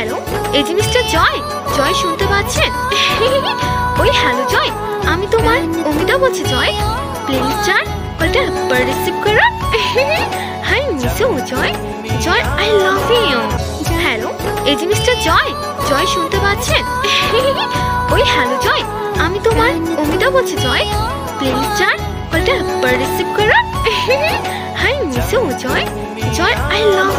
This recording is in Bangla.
হ্যালো, এই জিনিসটা জয়। জয় শুনতে পাচ্ছেন? ওই হ্যালো জয়, আমি তোমার অমিতা বলছি জয়। প্লিজ জয় কলটা একবার রিসিভ করো। Hi miss you Joy. Joy I love you. Hello, এই জিনিসটা জয়। জয় শুনতে পাচ্ছেন? ওই হ্যালো জয়, আমি তোমার অমিতা বলছি জয়। প্লিজ জয় কলটা একবার রিসিভ করো। Hi miss you Joy. Joy I love